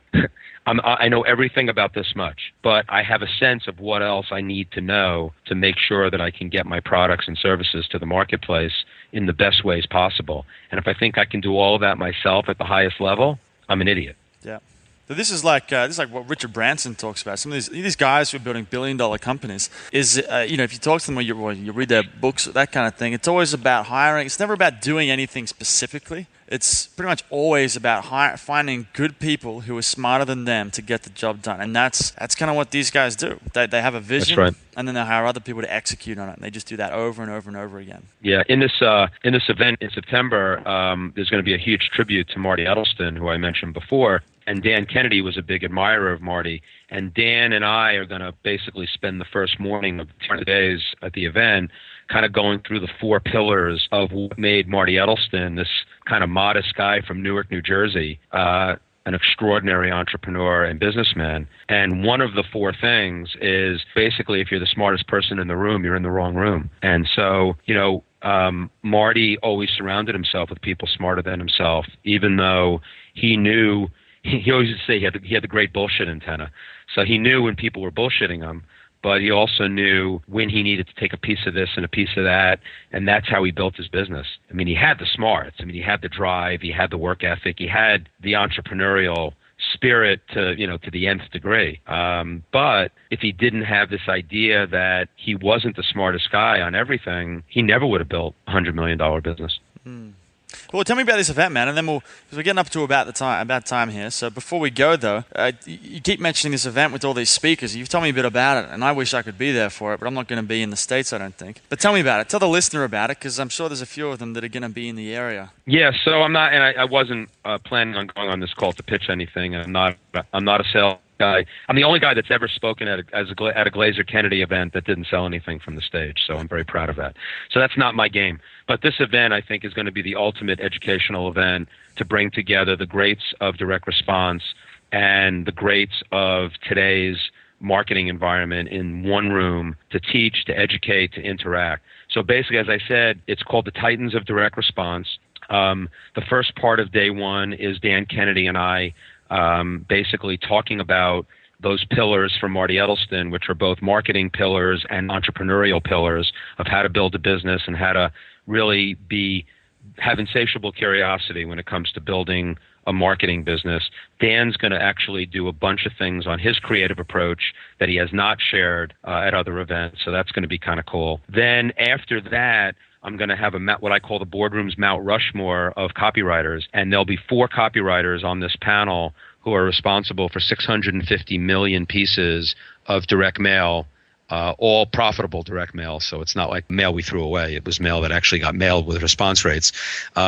I know everything about this much, but I have a sense of what else I need to know to make sure that I can get my products and services to the marketplace in the best ways possible. And if I think I can do all of that myself at the highest level, I'm an idiot. Yeah. But this is like what Richard Branson talks about. Some of these guys who are building billion-dollar companies is if you talk to them or you read their books, that kind of thing. It's always about hiring. It's never about doing anything specifically. It's pretty much always about finding good people who are smarter than them to get the job done, and that's kind of what these guys do. They have a vision, That's right. And then they hire other people to execute on it. And they just do that over and over and over again. Yeah, in this event in September, there's going to be a huge tribute to Marty Edelstein, who I mentioned before, and Dan Kennedy was a big admirer of Marty. And Dan and I are going to basically spend the first morning of 2 days at the event kind of going through the 4 pillars of what made Marty Edelstein, this kind of modest guy from Newark, New Jersey, an extraordinary entrepreneur and businessman. And one of the 4 things is basically if you're the smartest person in the room, you're in the wrong room. And so, Marty always surrounded himself with people smarter than himself, even though he knew, he always used to say he had the great bullshit antenna. So he knew when people were bullshitting him, but he also knew when he needed to take a piece of this and a piece of that, and that's how he built his business. I mean, he had the smarts. I mean, he had the drive, he had the work ethic, he had the entrepreneurial spirit to the nth degree. But if he didn't have this idea that he wasn't the smartest guy on everything, he never would have built a $100 million business. Well, tell me about this event, man, and then because we're getting up to about time here. So before we go, though, you keep mentioning this event with all these speakers. You've told me a bit about it, and I wish I could be there for it, but I'm not going to be in the States, I don't think. But tell me about it. Tell the listener about it, because I'm sure there's a few of them that are going to be in the area. Yeah, so I'm not, and I wasn't planning on going on this call to pitch anything. I'm not a sales guy. I'm the only guy that's ever spoken at a Glazer Kennedy event that didn't sell anything from the stage, so I'm very proud of that. So that's not my game. But this event, I think, is going to be the ultimate educational event to bring together the greats of direct response and the greats of today's marketing environment in one room to teach, to educate, to interact. So basically, as I said, it's called the Titans of Direct Response. The first part of day one is Dan Kennedy and I basically talking about those pillars from Marty Edelstein, which are both marketing pillars and entrepreneurial pillars of how to build a business and how to really have insatiable curiosity when it comes to building a marketing business. Dan's going to actually do a bunch of things on his creative approach that he has not shared at other events, so that's going to be kind of cool. Then after that, I'm going to have what I call the boardroom's Mount Rushmore of copywriters, and there'll be 4 copywriters on this panel who are responsible for 650 million pieces of direct mail, all profitable direct mail. So it's not like mail we threw away. It was mail that actually got mailed with response rates.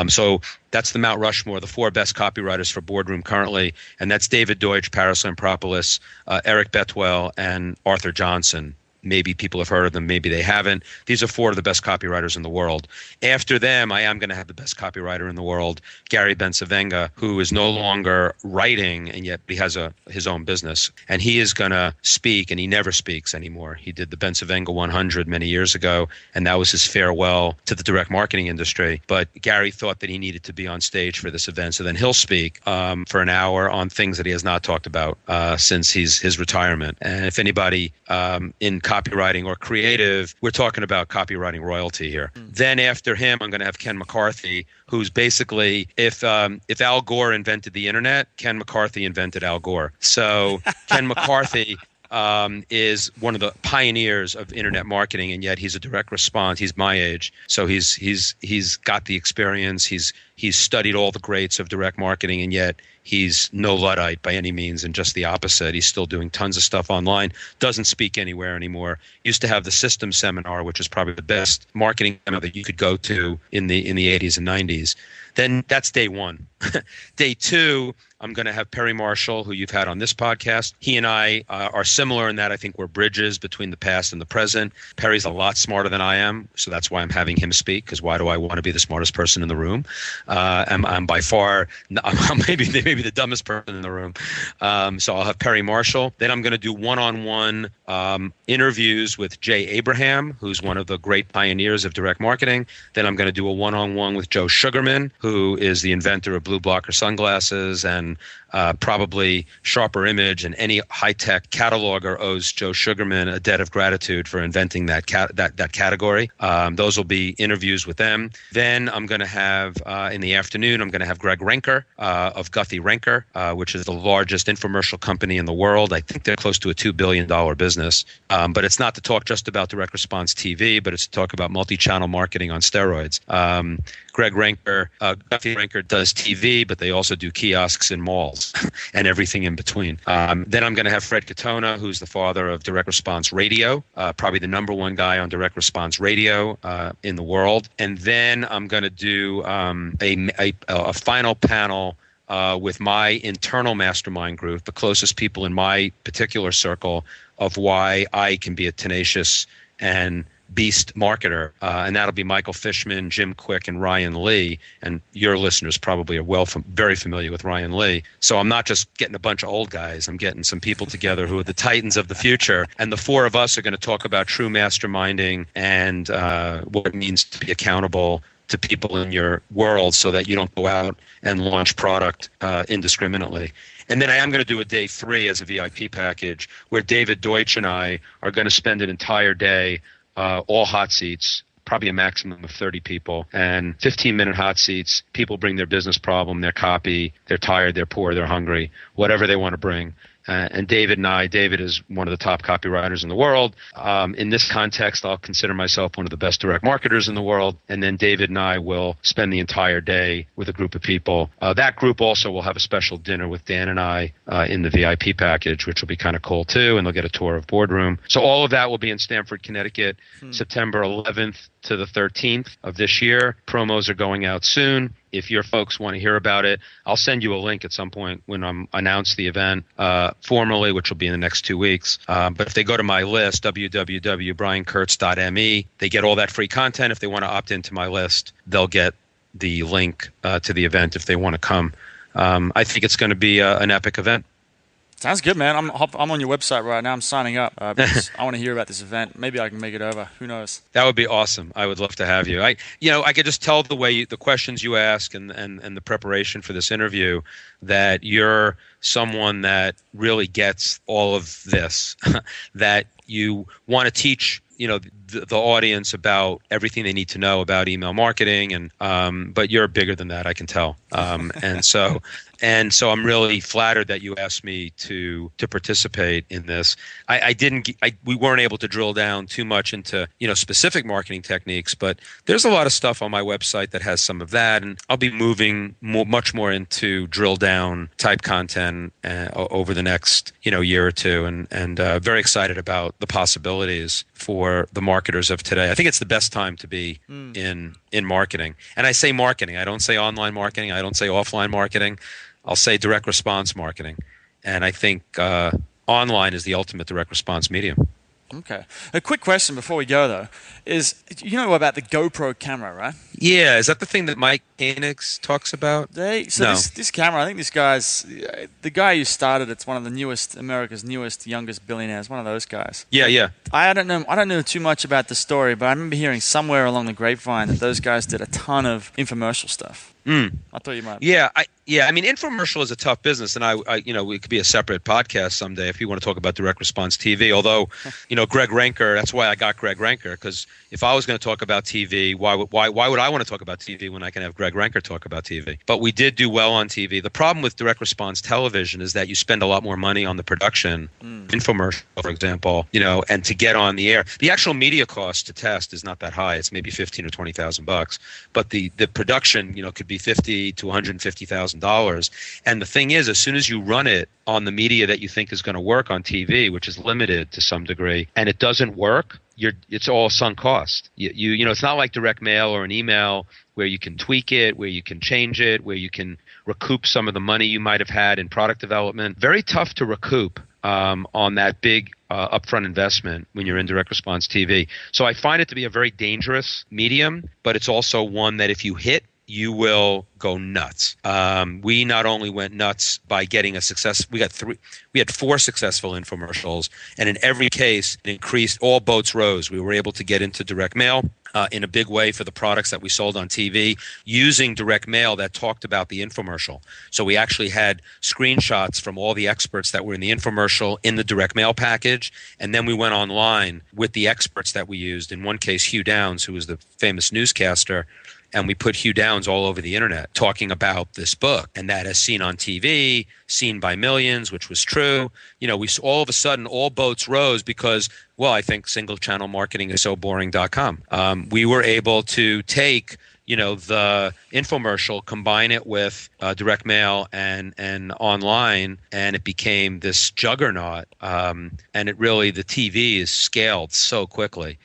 So that's the Mount Rushmore, the 4 best copywriters for Boardroom currently, and that's David Deutsch, Paris Lampropoulos, Eric Betwell, and Arthur Johnson. Maybe people have heard of them, maybe they haven't. These are 4 of the best copywriters in the world. After them, I am going to have the best copywriter in the world, Gary Bencivenga, who is no longer writing, and yet he has his own business. And he is going to speak, and he never speaks anymore. He did the Bencivenga 100 many years ago, and that was his farewell to the direct marketing industry. But Gary thought that he needed to be on stage for this event, so then he'll speak for an hour on things that he has not talked about since his retirement. And if anybody in copywriting or creative, we're talking about copywriting royalty here. Then after him, I'm going to have Ken McCarthy, who's basically, if Al Gore invented the internet, Ken McCarthy invented Al Gore. So Ken McCarthy is one of the pioneers of internet marketing, and yet he's a direct response. He's my age, so he's got the experience. He's studied all the greats of direct marketing, and yet he's no Luddite by any means, and just the opposite. He's still doing tons of stuff online, doesn't speak anywhere anymore. Used to have the System Seminar, which is probably the best marketing seminar that you could go to in the 80s and 90s. Then that's day one. Day two, I'm going to have Perry Marshall, who you've had on this podcast. He and I are similar in that I think we're bridges between the past and the present. Perry's a lot smarter than I am, so that's why I'm having him speak, because why do I want to be the smartest person in the room? I'm by far, I'm maybe the dumbest person in the room. So I'll have Perry Marshall. Then I'm going to do one-on-one interviews with Jay Abraham, who's one of the great pioneers of direct marketing. Then I'm going to do a one-on-one with Joe Sugarman, who is the inventor of blue blocker sunglasses and probably Sharper Image, and any high-tech cataloger owes Joe Sugarman a debt of gratitude for inventing that category. Those will be interviews with them. Then I'm going to have in the afternoon, I'm going to have Greg Renker of Guthrie Renker, which is the largest infomercial company in the world. I think they're close to a $2 billion business. But it's not to talk just about direct response TV, but it's to talk about multi-channel marketing on steroids. Greg Renker, Guthrie Renker does TV, but they also do kiosks in malls and everything in between. Then I'm going to have Fred Katona, who's the father of direct response radio, probably the number one guy on direct response radio in the world. And then I'm going to do a final panel with my internal mastermind group, the closest people in my particular circle, of why I can be a tenacious and beast marketer, and that'll be Michael Fishman, Jim Quick, and Ryan Lee. And your listeners probably are very familiar with Ryan Lee. So I'm not just getting a bunch of old guys. I'm getting some people together who are the titans of the future. And the four of us are going to talk about true masterminding and what it means to be accountable to people in your world, so that you don't go out and launch product indiscriminately. And then I am going to do a day 3 as a VIP package, where David Deutsch and I are going to spend an entire day, all hot seats, probably a maximum of 30 people, and 15-minute hot seats. People bring their business problem, their copy, they're tired, they're poor, they're hungry, whatever they want to bring. And David is one of the top copywriters in the world. In this context, I'll consider myself one of the best direct marketers in the world. And then David and I will spend the entire day with a group of people. That group also will have a special dinner with Dan and I in the VIP package, which will be kind of cool too. And they'll get a tour of boardroom. So all of that will be in Stamford, Connecticut, September 11th to the 13th of this year. Promos are going out soon. If your folks want to hear about it, I'll send you a link at some point when I'm announce the event formally, which will be in the next 2 weeks. But if they go to my list, www.briankurtz.me, they get all that free content. If they want to opt into my list, they'll get the link to the event if they want to come. I think it's going to be an epic event. Sounds good, man. I'm on your website right now. I'm signing up because I want to hear about this event. Maybe I can make it over. Who knows? That would be awesome. I would love to have you. I could just tell the questions you ask and the preparation for this interview that you're someone that really gets all of this, that you want to teach the audience about everything they need to know about email marketing, and but you're bigger than that, I can tell. And so I'm really flattered that you asked me to participate in this. We weren't able to drill down too much into specific marketing techniques, but there's a lot of stuff on my website that has some of that, and I'll be moving much more into drill down type content over the next year or two, and very excited about the possibilities for the marketers of today. I think it's the best time to be in marketing. And I say marketing. I don't say online marketing. I don't say offline marketing. I'll say direct response marketing. And I think online is the ultimate direct response medium. Okay. A quick question before we go, though, is about the GoPro camera, right? Yeah. Is that the thing that Mike Koenigs talks about? No. This camera, I think this guy's, the guy who started it's one of the America's newest, youngest billionaires, one of those guys. Yeah. I don't know too much about the story, but I remember hearing somewhere along the grapevine that those guys did a ton of infomercial stuff. I thought you might. Yeah. I mean, infomercial is a tough business, and it could be a separate podcast someday if you want to talk about direct response TV. Although, Greg Renker, that's why I got Greg Renker, because if I was going to talk about TV, why would I want to talk about TV when I can have Greg Renker talk about TV? But we did do well on TV. The problem with direct response television is that you spend a lot more money on the production, infomercial, for example, and to get on the air. The actual media cost to test is not that high. It's maybe $15,000 or $20,000, but the production, could be $50,000 to $150,000. And the thing is, as soon as you run it on the media that you think is going to work on TV, which is limited to some degree, and it doesn't work, it's all sunk cost. It's not like direct mail or an email where you can tweak it, where you can change it, where you can recoup some of the money you might have had in product development. Very tough to recoup on that big upfront investment when you're in direct response TV. So I find it to be a very dangerous medium, but it's also one that if you hit, you will go nuts. We not only went nuts by getting a success, we had 4 successful infomercials, and in every case, it increased, all boats rose. We were able to get into direct mail in a big way for the products that we sold on TV using direct mail that talked about the infomercial. So we actually had screenshots from all the experts that were in the infomercial in the direct mail package, and then we went online with the experts that we used. In one case, Hugh Downs, who was the famous newscaster, and we put Hugh Downs all over the internet talking about this book, and that as seen on TV, seen by millions, which was true. We all of a sudden all boats rose because, well, I think single channel marketing is so boring.com. We were able to take the infomercial, combine it with direct mail and online, and it became this juggernaut. And it really, the TV is scaled so quickly.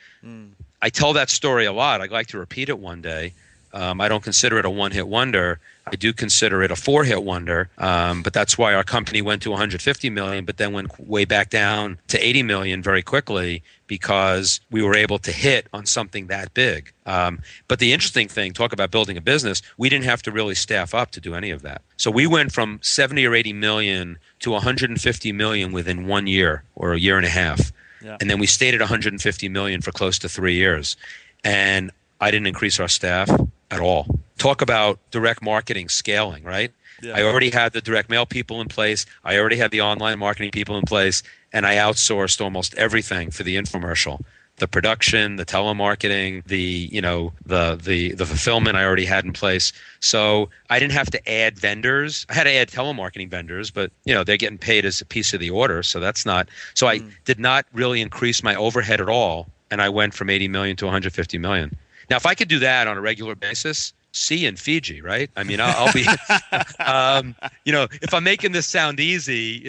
I tell that story a lot. I'd like to repeat it one day. I don't consider it a one-hit wonder. I do consider it a four-hit wonder, but that's why our company went to 150 million, but then went way back down to 80 million very quickly, because we were able to hit on something that big. But the interesting thing, talk about building a business, we didn't have to really staff up to do any of that. So we went from 70 or 80 million to 150 million within 1 year or a year and a half. Yeah. And then we stayed at 150 million for close to 3 years. And I didn't increase our staff at all. Talk about direct marketing scaling, right? Yeah. I already had the direct mail people in place. I already had the online marketing people in place, and I outsourced almost everything for the infomercial. The production, the telemarketing, the fulfillment I already had in place. So I didn't have to add vendors. I had to add telemarketing vendors, but they're getting paid as a piece of the order, so that's not. So I did not really increase my overhead at all, and I went from 80 million to 150 million. Now, if I could do that on a regular basis, see in Fiji, right? I mean, I'll be, if I'm making this sound easy,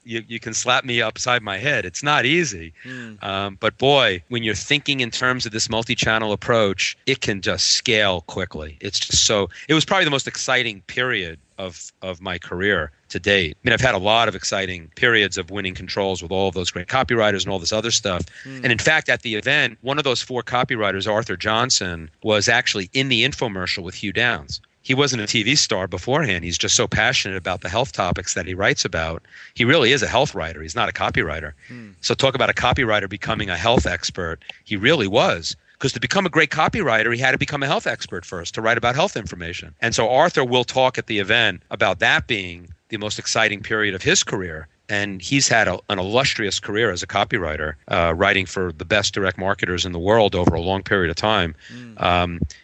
you can slap me upside my head. It's not easy. But boy, when you're thinking in terms of this multi-channel approach, it can just scale quickly. It's just it was probably the most exciting period of my career to date. I mean, I've had a lot of exciting periods of winning controls with all of those great copywriters and all this other stuff. And in fact, at the event, one of those 4 copywriters, Arthur Johnson, was actually in the infomercial with Hugh Downs. He wasn't a TV star beforehand. He's just so passionate about the health topics that he writes about. He really is a health writer. He's not a copywriter. So talk about a copywriter becoming a health expert. He really was. Because to become a great copywriter, he had to become a health expert first to write about health information. And so Arthur will talk at the event about that being the most exciting period of his career. And he's had an illustrious career as a copywriter, writing for the best direct marketers in the world over a long period of time.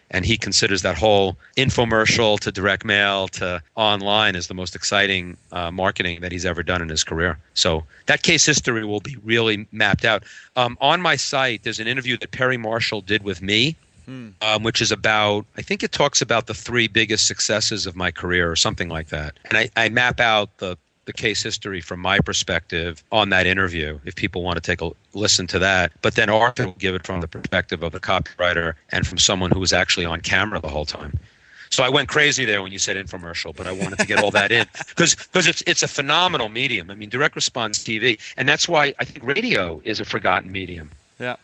And he considers that whole infomercial to direct mail to online as the most exciting marketing that he's ever done in his career. So that case history will be really mapped out. On my site, there's an interview that Perry Marshall did with me, which is about, I think it talks about the 3 biggest successes of my career or something like that. And I map out the case history from my perspective on that interview, if people want to take a listen to that. But then Arthur will give it from the perspective of the copywriter and from someone who was actually on camera the whole time. So I went crazy there when you said infomercial, but I wanted to get all that in because it's a phenomenal medium. I mean, direct response TV, and that's why I think radio is a forgotten medium. Yeah.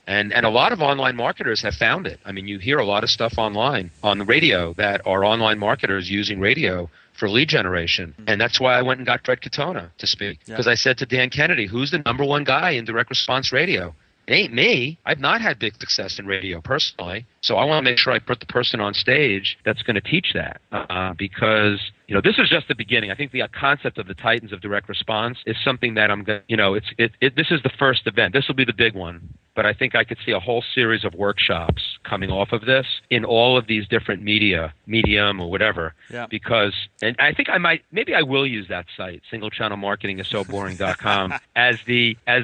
And a lot of online marketers have found it. I mean, you hear a lot of stuff online on the radio that are online marketers using radio for lead generation. And that's why I went and got Fred Katona to speak. Because I said to Dan Kennedy, who's the number 1 guy in direct response radio? It ain't me. I've not had big success in radio personally. So I want to make sure I put the person on stage that's going to teach that because, this is just the beginning. I think the concept of the Titans of direct response is something that I'm going to, this is the first event. This will be the big one. But I think I could see a whole series of workshops coming off of this in all of these different medium or whatever. Yeah. Because, and I think maybe I will use that site, singlechannelmarketingissoboring.com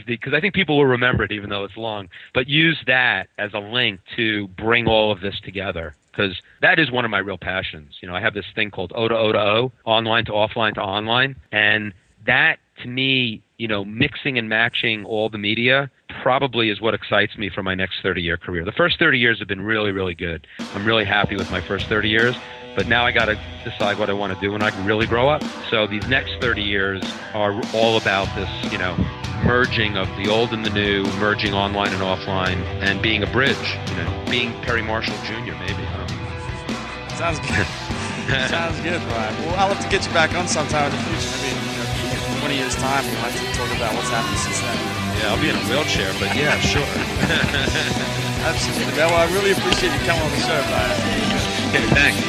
because I think people will remember it even though it's long, but use that as a link to bring all of this together. Because that is one of my real passions. I have this thing called O to O to O, online to offline to online. And that, to me, mixing and matching all the media probably is what excites me for my next 30-year career. The first 30 years have been really, really good. I'm really happy with my first 30 years. But now I got to decide what I want to do when I can really grow up. So these next 30 years are all about this, merging of the old and the new, merging online and offline, and being a bridge, being Perry Marshall Jr. maybe. Sounds good. Sounds good, Brian. Well, I'll have to get you back on sometime in the future. Maybe in 20 years' time, we'll have to talk about what's happened since then. Yeah, I'll be in a wheelchair, but yeah, sure. Absolutely. Well, I really appreciate you coming on the show, Brian. Okay, thanks.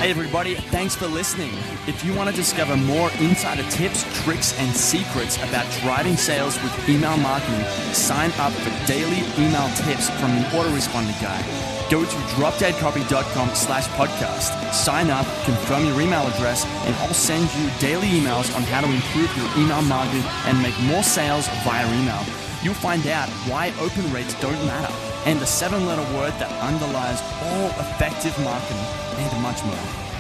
Hey everybody, thanks for listening. If you want to discover more insider tips, tricks, and secrets about driving sales with email marketing, sign up for daily email tips from the autoresponder guy. Go to dropdeadcopy.com/podcast. Sign up, confirm your email address, and I'll send you daily emails on how to improve your email marketing and make more sales via email. You'll find out why open rates don't matter and the 7-letter word that underlies all effective marketing and much more.